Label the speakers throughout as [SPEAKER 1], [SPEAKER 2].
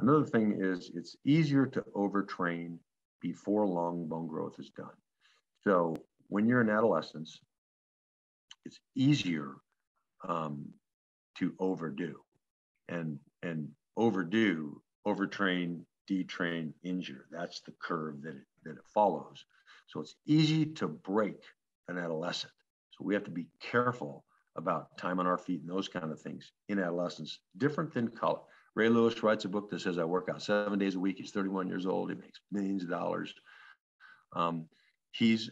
[SPEAKER 1] Another thing is it's easier to overtrain before long bone growth is done. So when you're in adolescence, it's easier to overdo and overtrain, detrain, injure. That's the curve that it follows. So it's easy to break an adolescent. So we have to be careful about time on our feet and those kind of things in adolescence, different than college. Ray Lewis writes a book that says I work out 7 days a week. He's 31 years old. He makes millions of dollars. He's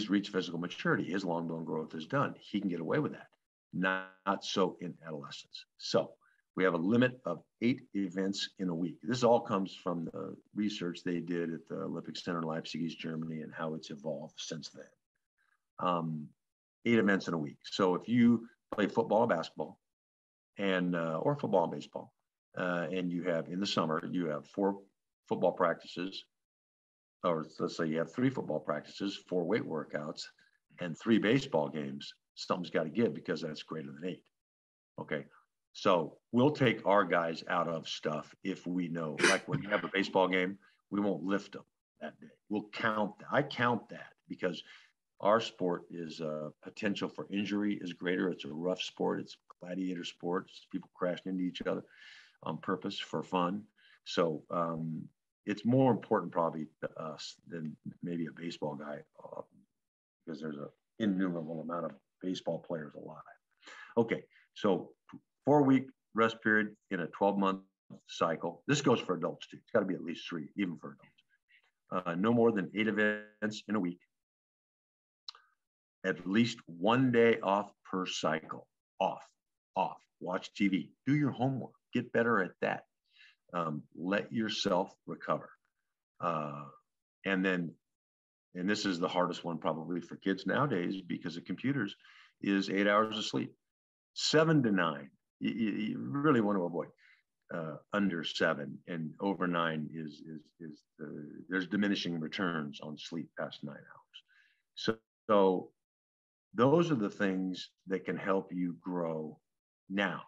[SPEAKER 1] reached physical maturity. His long bone growth is done. He can get away with that. Not so in adolescence. So we have a limit of 8 events in a week. This all comes from the research they did at the Olympic Center in Leipzig, East Germany, and how it's evolved since then. 8 events in a week. So if you play football or basketball, and or football and baseball, and you have in the summer you have 4 football practices, or let's say you have 3 football practices, 4 weight workouts, and 3 baseball games, something's got to give because that's greater than 8. Okay. So we'll take our guys out of stuff if we know, like when you have a baseball game, we won't lift them that day. We'll count that. I count that because our sport is potential for injury is greater. It's a rough sport. It's a gladiator sport. It's people crashing into each other on purpose for fun. So it's more important probably to us than maybe a baseball guy because there's an innumerable amount of baseball players alive. Okay, so 4-week rest period in a 12-month cycle. This goes for adults too. It's got to be at least 3, even for adults. No more than 8 events in a week. At least 1 day off per cycle. Off. Watch TV. Do your homework. Get better at that. Let yourself recover. And this is the hardest one probably for kids nowadays because of computers, is 8 hours of sleep. 7 to 9. You really want to avoid under 7, and over 9 there's diminishing returns on sleep past 9 hours. So those are the things that can help you grow now.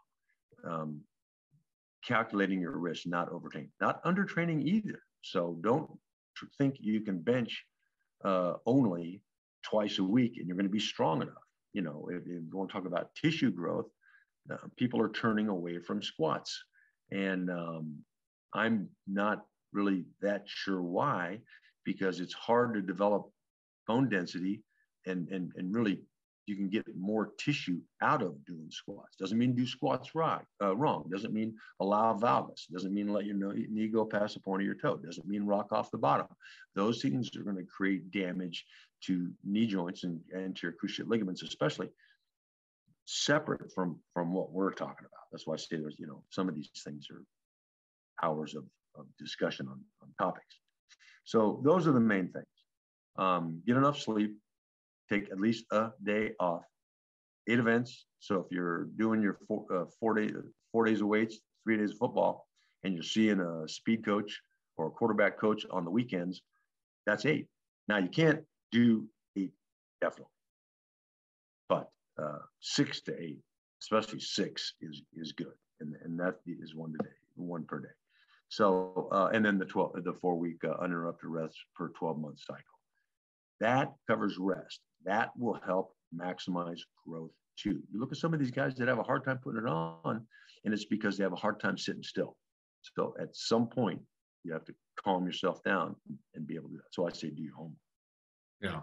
[SPEAKER 1] Calculating your risk, not overtraining, not undertraining either. So don't think you can bench only twice a week and you're going to be strong enough. You know, if you want to talk about tissue growth, people are turning away from squats. And I'm not really that sure why, because it's hard to develop bone density and really you can get more tissue out of doing squats. Doesn't mean do squats wrong. Doesn't mean allow valgus. Doesn't mean let your knee go past the point of your toe. Doesn't mean rock off the bottom. Those things are going to create damage to knee joints and anterior cruciate ligaments, especially separate from what we're talking about. That's why I say there's, some of these things are hours of discussion on topics. So those are the main things. Get enough sleep. Take at least a day off. 8 events. So if you're doing your 4 days of weights, 3 days of football, and you're seeing a speed coach or a quarterback coach on the weekends, that's 8. Now you can't do 8 definitely, but 6 to 8, especially 6 is good, and that is 1 per day. So and then the 4-week uninterrupted rest per 12-month cycle. That covers rest. That will help maximize growth too. You look at some of these guys that have a hard time putting it on, and it's because they have a hard time sitting still. So at some point, you have to calm yourself down and be able to do that. So I say do your homework.
[SPEAKER 2] Yeah.